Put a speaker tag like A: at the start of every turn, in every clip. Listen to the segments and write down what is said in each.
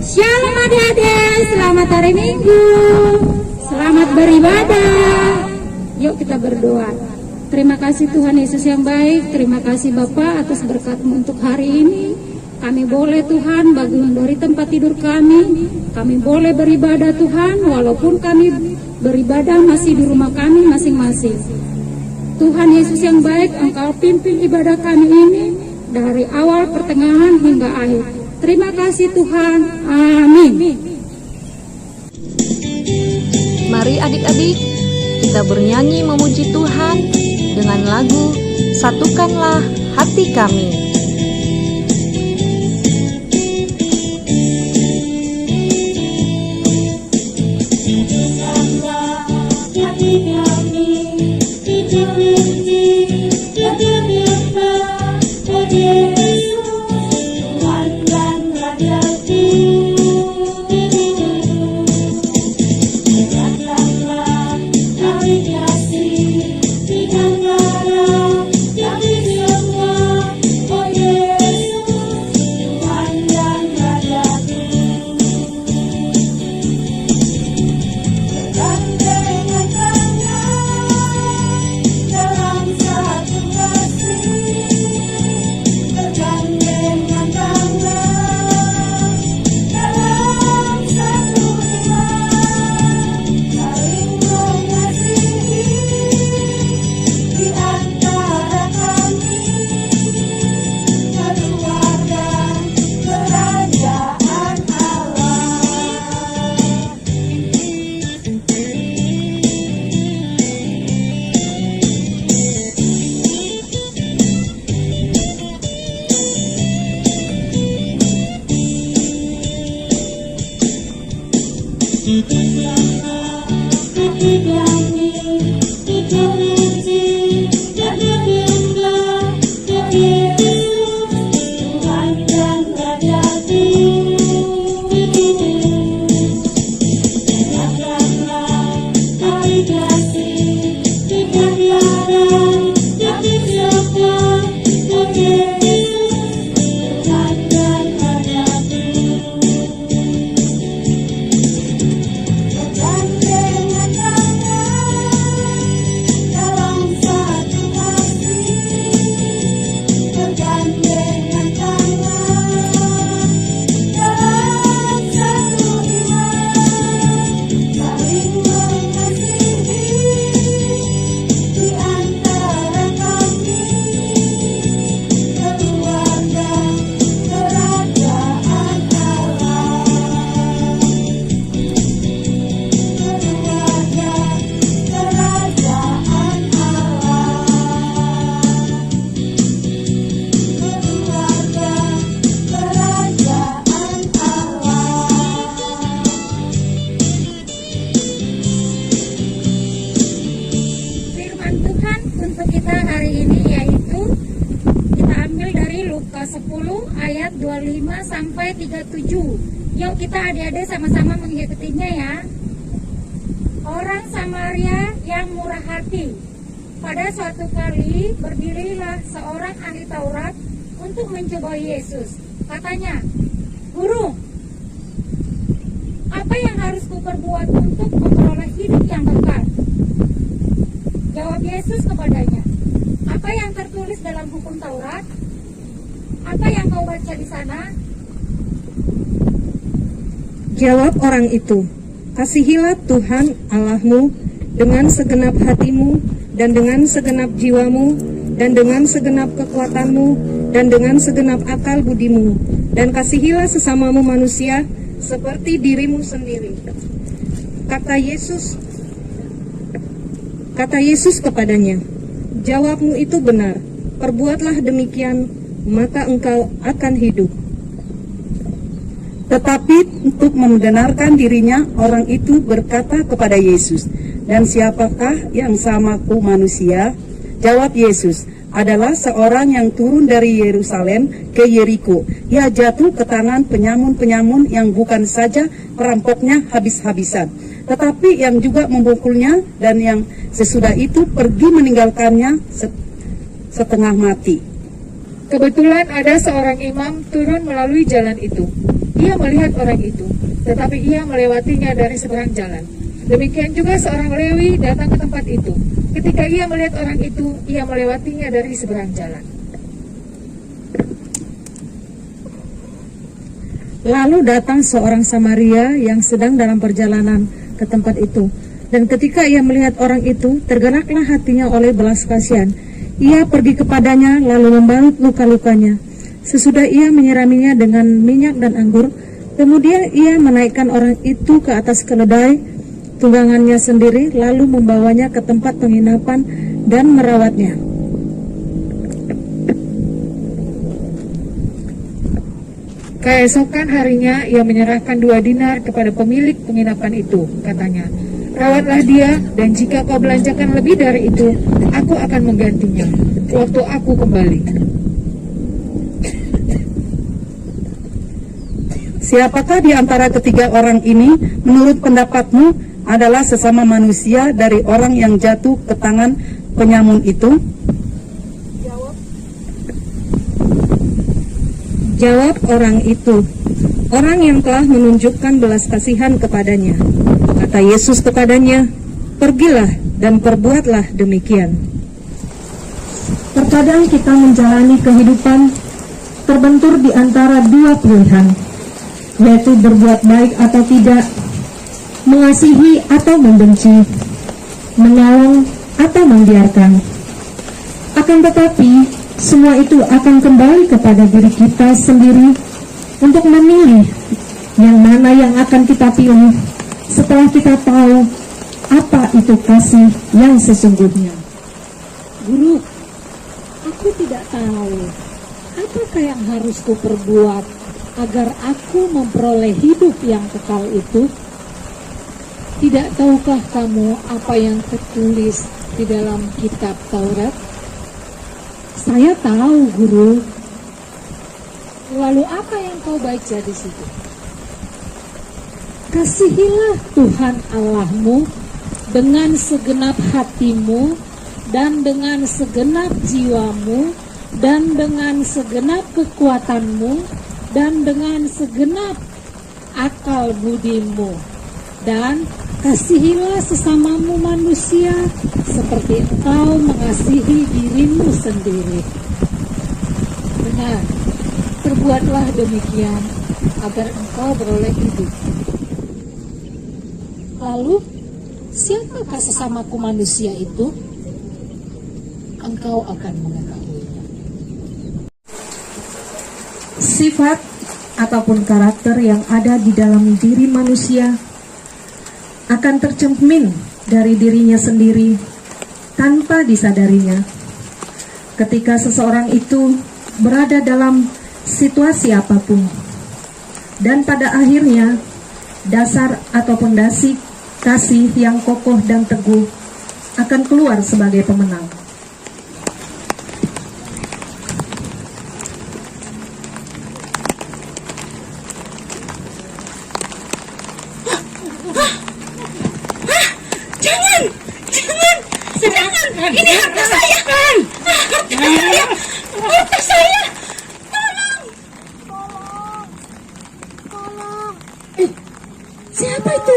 A: Shalom adik-adik, selamat hari Minggu, selamat beribadah. Yuk kita berdoa. Terima kasih Tuhan Yesus yang baik, terima kasih Bapa atas berkat-Mu untuk hari ini. Kami boleh Tuhan bangun dari tempat tidur kami boleh beribadah Tuhan, walaupun kami beribadah masih di rumah kami masing-masing. Tuhan Yesus yang baik, Engkau pimpin ibadah kami ini dari awal, pertengahan hingga akhir. Terima kasih Tuhan, amin.
B: Mari adik-adik, kita bernyanyi memuji Tuhan dengan lagu Satukanlah Hati Kami.
A: Ayat 25 sampai 37. Yuk kita adik-adik sama-sama mengikutinya ya. Orang Samaria yang murah hati. Pada suatu kali berdirilah seorang ahli Taurat untuk mencobai Yesus. Katanya, "Guru, apa yang harus kuperbuat untuk memperoleh hidup yang kekal?" Jawab Yesus kepadanya, "Apa yang tertulis dalam hukum Taurat? Apa yang kau baca di sana?"
C: Jawab orang itu, "Kasihilah Tuhan Allahmu dengan segenap hatimu, dan dengan segenap jiwamu, dan dengan segenap kekuatanmu, dan dengan segenap akal budimu, dan kasihilah sesamamu manusia seperti dirimu sendiri." Kata Yesus kepadanya, "Jawabmu itu benar, perbuatlah demikian, maka engkau akan hidup."
D: Tetapi untuk membenarkan dirinya, orang itu berkata kepada Yesus, "Dan siapakah yang samaku manusia?" Jawab Yesus, "Adalah seorang yang turun dari Yerusalem ke Yeriko. Ia jatuh ke tangan penyamun-penyamun yang bukan saja perampoknya habis-habisan, tetapi yang juga memukulnya, dan yang sesudah itu pergi meninggalkannya setengah mati."
E: Kebetulan ada seorang imam turun melalui jalan itu. ia melihat orang itu, tetapi ia melewatinya dari seberang jalan. Demikian juga seorang Lewi datang ke tempat itu. Ketika ia melihat orang itu, ia melewatinya dari seberang jalan.
C: Lalu datang seorang Samaria yang sedang dalam perjalanan ke tempat itu. Dan ketika ia melihat orang itu, tergeraklah hatinya oleh belas kasihan. Ia pergi kepadanya lalu membalut luka-lukanya. Sesudah ia menyiraminya dengan minyak dan anggur, kemudian ia menaikkan orang itu ke atas keledai tunggangannya sendiri, lalu membawanya ke tempat penginapan dan merawatnya.
E: Keesokan harinya ia menyerahkan 2 dinar kepada pemilik penginapan itu. Katanya, rawatlah dia, dan jika kau belanjakan lebih dari itu, aku akan menggantinya waktu aku kembali.
D: Siapakah di antara ketiga orang ini menurut pendapatmu adalah sesama manusia dari orang yang jatuh ke tangan penyamun itu?
C: Jawab orang itu, orang yang telah menunjukkan belas kasihan kepadanya. Kata Yesus kepadanya, pergilah dan perbuatlah demikian. Terkadang kita menjalani kehidupan terbentur di antara 2 pilihan, yaitu berbuat baik atau tidak, mengasihi atau membenci, menolong atau membiarkan. Akan tetapi, semua itu akan kembali kepada diri kita sendiri untuk memilih yang mana yang akan kita pilih setelah kita tahu apa itu kasih yang sesungguhnya.
A: Guru, aku tidak tahu apakah yang harus kuperbuat agar aku memperoleh hidup yang kekal itu. Tidak tahukah kamu apa yang tertulis di dalam kitab Taurat? Saya tahu, Guru. Lalu apa yang kau baca di situ? Kasihilah Tuhan Allahmu dengan segenap hatimu dan dengan segenap jiwamu dan dengan segenap kekuatanmu dan dengan segenap akal budimu, dan kasihilah sesamamu manusia seperti engkau mengasihi dirimu sendiri. Benar, perbuatlah demikian agar engkau beroleh hidup. Lalu, siapakah sesamaku manusia itu? Engkau akan mengetahuinya.
C: Sifat ataupun karakter yang ada di dalam diri manusia akan tercermin dari dirinya sendiri tanpa disadarinya. Ketika seseorang itu berada dalam situasi apapun, dan pada akhirnya dasar atau pondasi kasih yang kokoh dan teguh akan keluar sebagai pemenang.
A: Ini harta saya kan? Harta saya. Tolong. Siapa itu?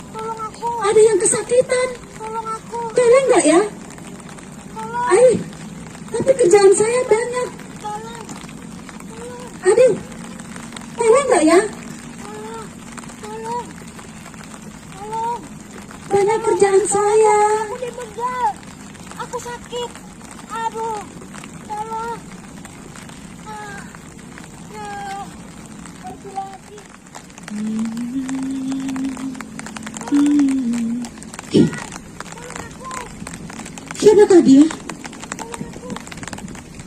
A: Tolong aku. Ada yang kesakitan. Tolong aku. Boleh nggak ya? Ayo. Tapi kerjaan saya banyak. Aduh. Boleh nggak ya? Banyak kerjaan saya. Aku dibegal. Aku sakit. Aduh. Tolong. Pergi lagi. Siapakah dia?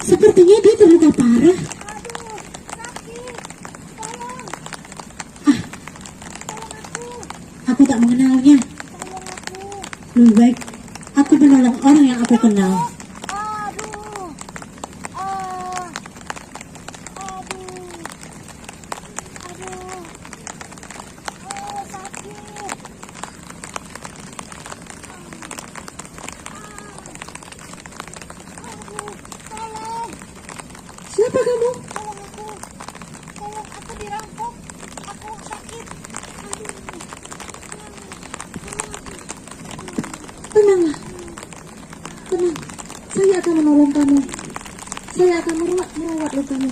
A: Sepertinya dia terluka parah. Aduh, sakit. Tolong. Aku tak mengenalnya. Lebih baik aku menolong orang yang aku kenal. Siapa kamu? Tenanglah, tenang. Saya akan menolong kamu. Saya akan merawat lukamu.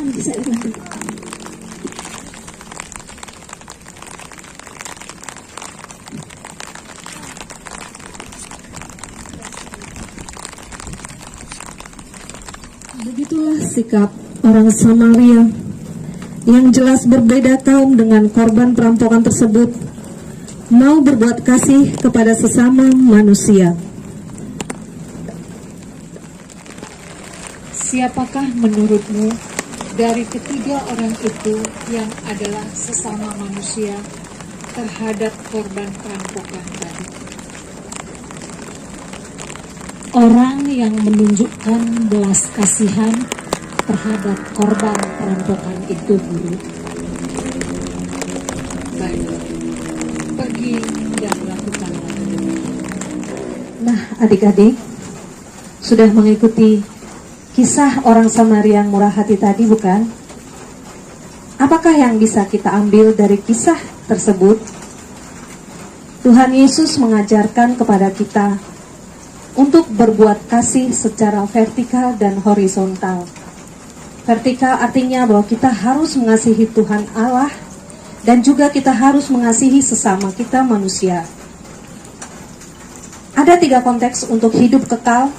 A: Bisa bantu.
C: Begitulah sikap orang Samaria yang jelas berbeda kaum dengan korban perampokan tersebut, mau berbuat kasih kepada sesama manusia.
E: Siapakah menurutmu dari ketiga orang itu yang adalah sesama manusia terhadap korban perampokan tadi?
A: Orang yang menunjukkan belas kasihan terhadap korban perampokan itu, Guru.
E: Baik, pergi dan lakukanlah.
B: Nah, adik-adik, sudah mengikuti kisah orang Samaria yang murah hati tadi, bukan? Apakah yang bisa kita ambil dari kisah tersebut? Tuhan Yesus mengajarkan kepada kita untuk berbuat kasih secara vertikal dan horizontal. Vertikal artinya bahwa kita harus mengasihi Tuhan Allah dan juga kita harus mengasihi sesama kita manusia. Ada 3 konteks untuk hidup kekal.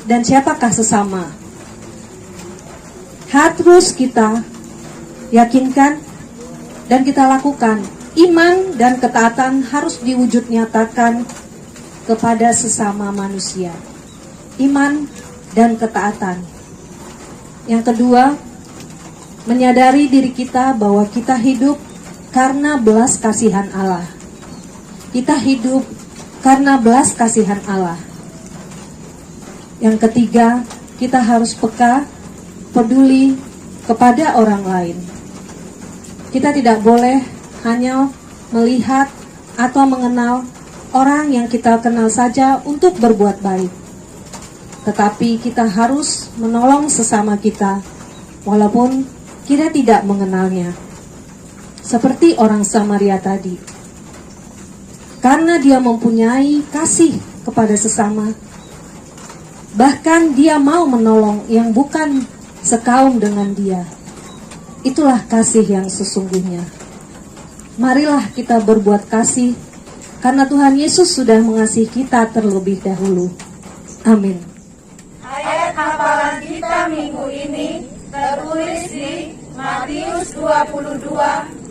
B: Dan siapakah sesama? Harus kita yakinkan dan kita lakukan. Iman dan ketaatan harus diwujud nyatakan kepada sesama manusia. Iman dan ketaatan. Yang kedua, menyadari diri kita bahwa kita hidup karena belas kasihan Allah. Kita hidup karena belas kasihan Allah. Yang ketiga, kita harus peka, peduli kepada orang lain. Kita tidak boleh hanya melihat atau mengenal orang yang kita kenal saja untuk berbuat baik. Tetapi kita harus menolong sesama kita, walaupun kita tidak mengenalnya. Seperti orang Samaria tadi. Karena dia mempunyai kasih kepada sesama, bahkan dia mau menolong yang bukan sekaum dengan dia. Itulah kasih yang sesungguhnya. Marilah kita berbuat kasih, karena Tuhan Yesus sudah mengasihi kita terlebih dahulu. Amin.
F: Ayat hafalan kita minggu ini tertulis di Matius 22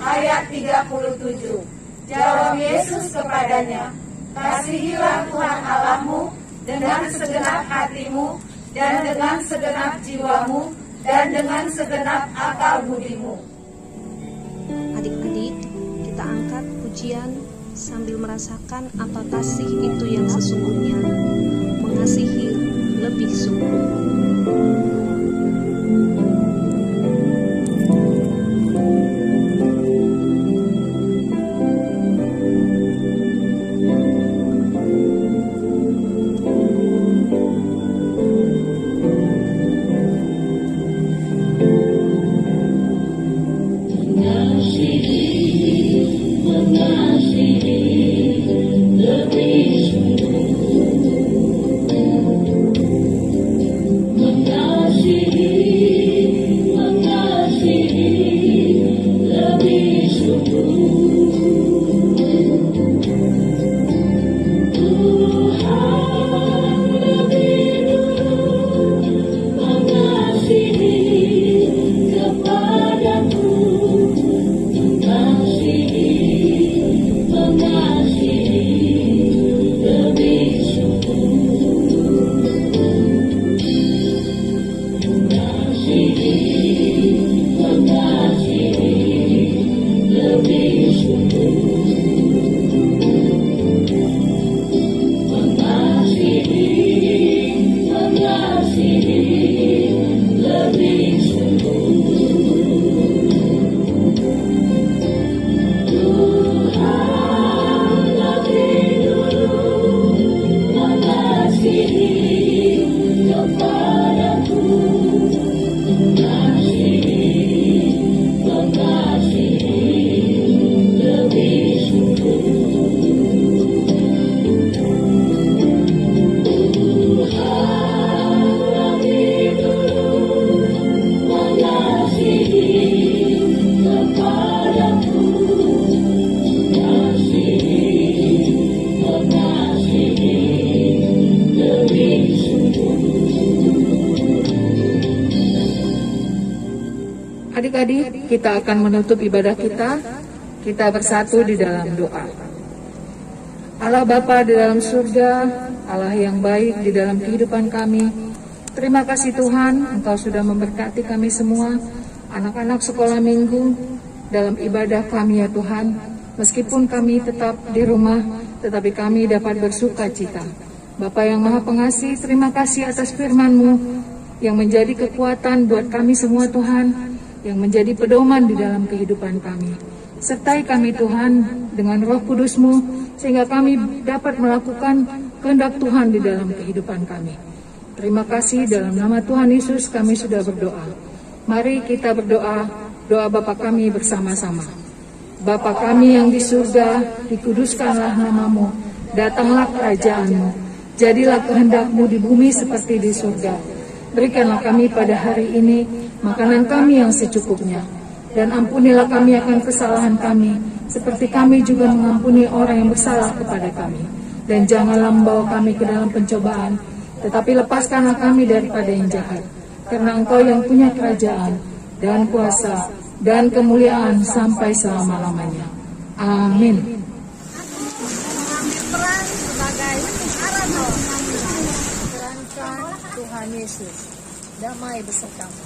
F: ayat 37. Jawab Yesus kepadanya, "Kasihilah Tuhan Allahmu dengan segenap hatimu, dan dengan segenap jiwamu, dan dengan segenap akal budimu."
B: Adik-adik, kita angkat pujian sambil merasakan apa kasih itu yang sesungguhnya, mengasihi lebih sungguh.
E: adik-adik, kita akan menutup ibadah kita. Kita bersatu di dalam doa. Allah Bapa di dalam surga, Allah yang baik di dalam kehidupan kami, terima kasih Tuhan, Engkau sudah memberkati kami semua, anak-anak sekolah minggu, dalam ibadah kami ya Tuhan. Meskipun kami tetap di rumah, tetapi kami dapat bersuka cita. Bapa yang Maha Pengasih, terima kasih atas firman-Mu yang menjadi kekuatan buat kami semua Tuhan, yang menjadi pedoman di dalam kehidupan kami. Sertai kami Tuhan dengan Roh Kudus-Mu, sehingga kami dapat melakukan kehendak Tuhan di dalam kehidupan kami. Terima kasih, dalam nama Tuhan Yesus kami sudah berdoa. Mari kita berdoa, doa Bapa kami bersama-sama. Bapa kami yang di surga, dikuduskanlah nama-Mu, datanglah kerajaan-Mu, jadilah kehendak-Mu di bumi seperti di surga. Berikanlah kami pada hari ini makanan kami yang secukupnya, dan ampunilah kami akan kesalahan kami, seperti kami juga mengampuni orang yang bersalah kepada kami. Dan janganlah membawa kami ke dalam pencobaan, tetapi lepaskanlah kami daripada yang jahat. Karena Engkau yang punya kerajaan, dan kuasa, dan kemuliaan sampai selama-lamanya. Amin.
F: Peran sebagai Arano perankan Tuhan Yesus, damai besertamu.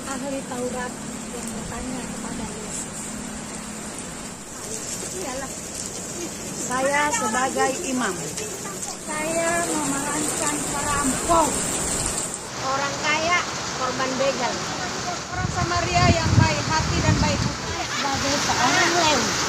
F: Ahli Taurat yang bertanya kepada Yesus, iyalah, saya sebagai imam, saya memerankan perampok, orang kaya, korban begal, orang Samaria yang baik hati dan baik hati sebagai seorang Lewi.